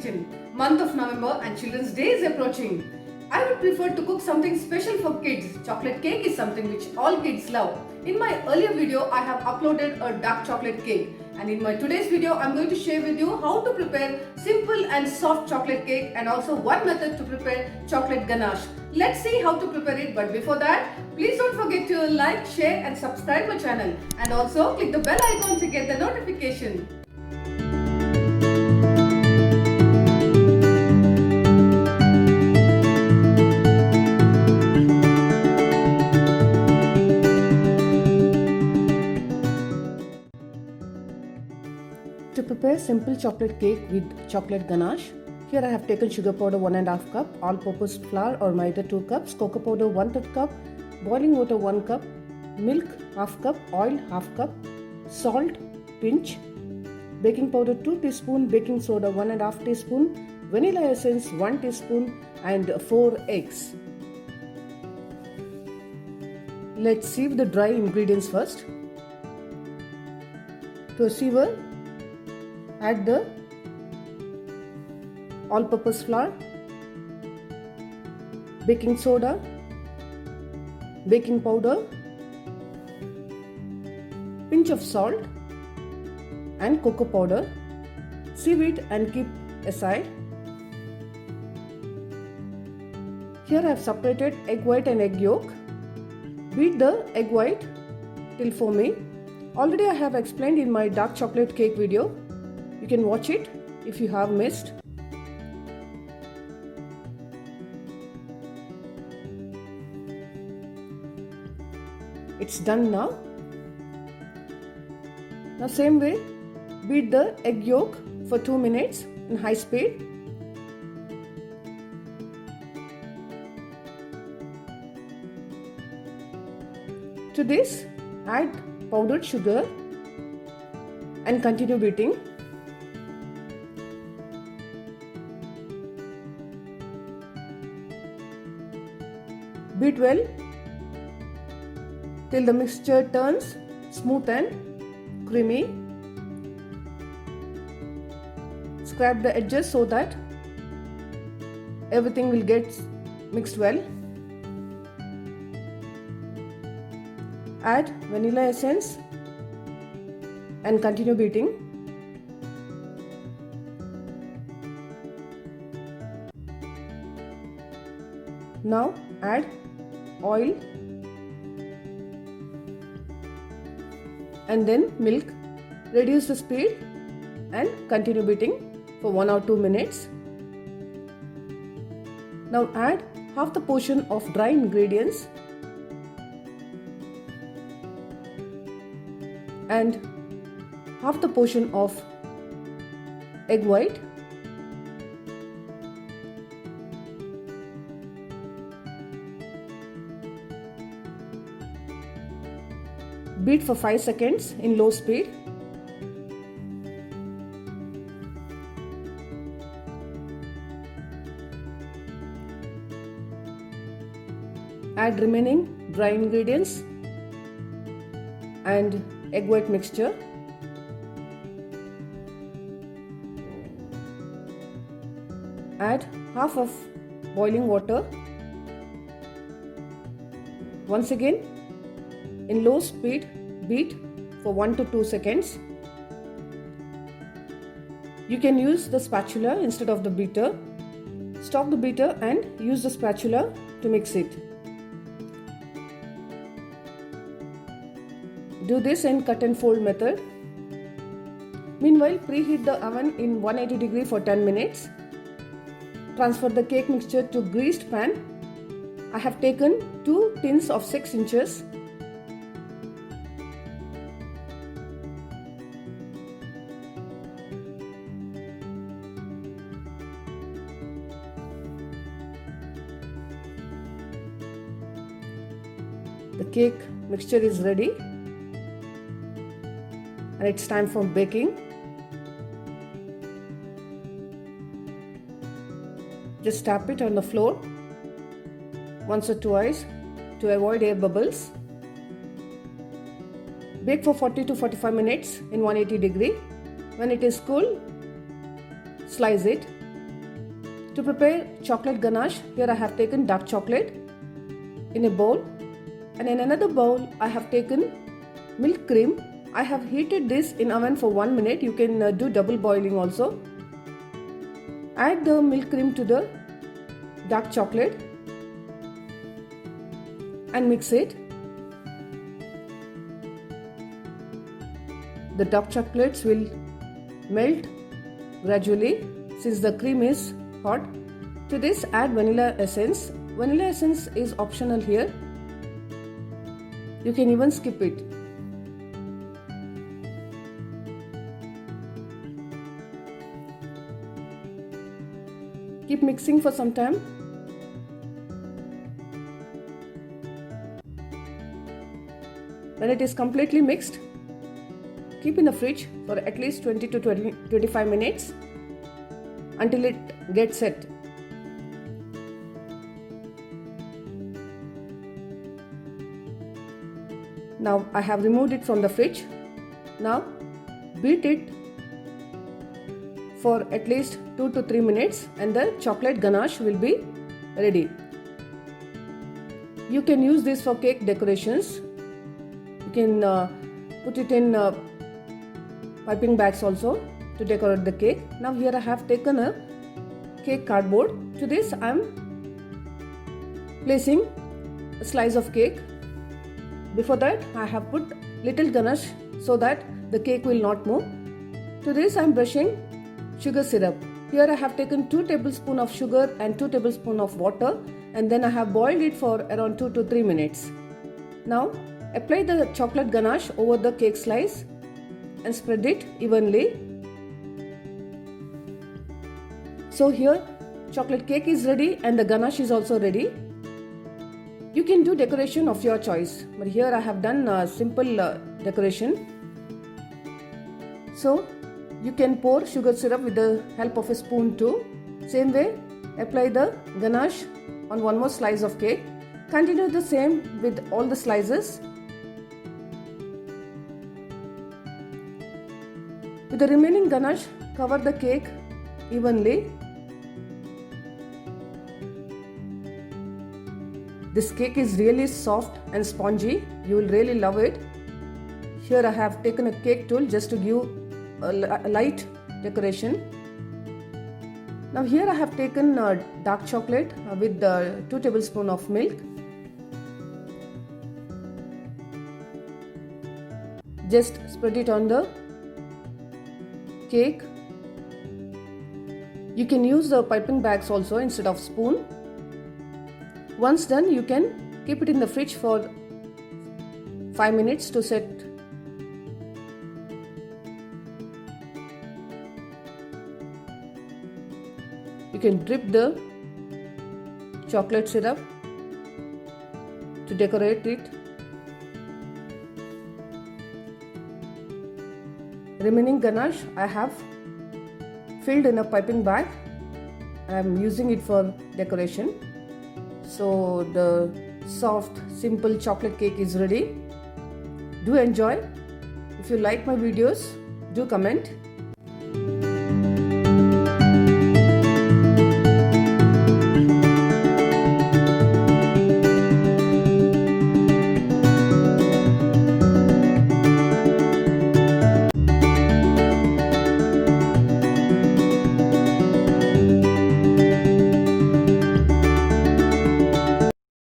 question. Month of November and Children's Day is approaching. I would prefer to cook something special for kids. Chocolate cake is something which all kids love. In my earlier video, I have uploaded a dark chocolate cake. And in my today's video, I'm going to share with you how to prepare simple and soft chocolate cake and also one method to prepare chocolate ganache. Let's see how to prepare it, but before that, please don't forget to like, share and subscribe my channel. And also click the bell icon to get the notification. To prepare simple chocolate cake with chocolate ganache, here I have taken sugar powder 1½ cup, all-purpose flour or maida 2 cups, cocoa powder 1/3 cup, boiling water 1 cup, milk ½ cup, oil ½ cup, salt pinch, baking powder 2 teaspoon, baking soda 1½ teaspoon, vanilla essence 1 teaspoon and 4 eggs. Let's sieve the dry ingredients first. To a sieve, add the all-purpose flour, baking soda, baking powder, pinch of salt and cocoa powder. Sieve it and keep aside. Here I have separated egg white and egg yolk. Beat the egg white till foamy. Already I have explained in my dark chocolate cake video. You can watch it if you have missed. It's done now. Now same way, beat the egg yolk for 2 minutes in high speed. To this, add powdered sugar and continue beating. Beat well till the mixture turns smooth and creamy. Scrape the edges so that everything will get mixed well. Add vanilla essence and continue beating. Now add oil and then milk. Reduce the speed and continue beating for 1 or 2 minutes. Now add half the portion of dry ingredients and half the portion of egg white. Beat for 5 seconds in low speed. Add remaining dry ingredients and egg white mixture. Add half of boiling water. Once again, in low speed, beat for 1 to 2 seconds. You can use the spatula instead of the beater. Stop the beater and use the spatula to mix it. Do this in cut and fold method. Meanwhile, preheat the oven in 180 degree for 10 minutes. Transfer the cake mixture to greased pan. I have taken 2 tins of 6 inches. The cake mixture is ready and it's time for baking. Just tap it on the floor once or twice to avoid air bubbles. Bake for 40 to 45 minutes in 180 degree. When it is cool, slice it. To prepare chocolate ganache, here I have taken dark chocolate in a bowl, and in another bowl I have taken milk cream. I have heated this in oven for 1 minute. You can do double boiling also. Add the milk cream to the dark chocolate and mix it. The dark chocolates will melt gradually since the cream is hot. To this, add vanilla essence. Vanilla essence is optional here. You can even skip it. Keep mixing for some time. When it is completely mixed, keep in the fridge for at least 20 to 25 minutes until it gets set. Now I have removed it from the fridge. Now beat it for at least 2 to 3 minutes and the chocolate ganache will be ready. You can use this for cake decorations. You can put it in piping bags also to decorate the cake. Now here I have taken a cake cardboard. To this I am placing a slice of cake. Before that I have put little ganache so that the cake will not move. To this I am brushing sugar syrup. Here I have taken 2 tablespoons of sugar and 2 tablespoons of water, and then I have boiled it for around 2 to 3 minutes. Now apply the chocolate ganache over the cake slice and spread it evenly. So here chocolate cake is ready and the ganache is also ready. You can do decoration of your choice, but here I have done a simple decoration. So you can pour sugar syrup with the help of a spoon too. Same way, apply the ganache on one more slice of cake. Continue the same with all the slices. With the remaining ganache, cover the cake evenly. This cake is really soft and spongy. You will really love it. Here I have taken a cake tool just to give a light decoration. Now here I have taken dark chocolate with 2 tablespoons of milk. Just spread it on the cake. You can use the piping bags also instead of spoon. Once done, you can keep it in the fridge for 5 minutes to set. You can drip the chocolate syrup to decorate it. Remaining ganache I have filled in a piping bag. I am using it for decoration. So the soft, simple chocolate cake is ready. Do enjoy. If you like my videos, do comment.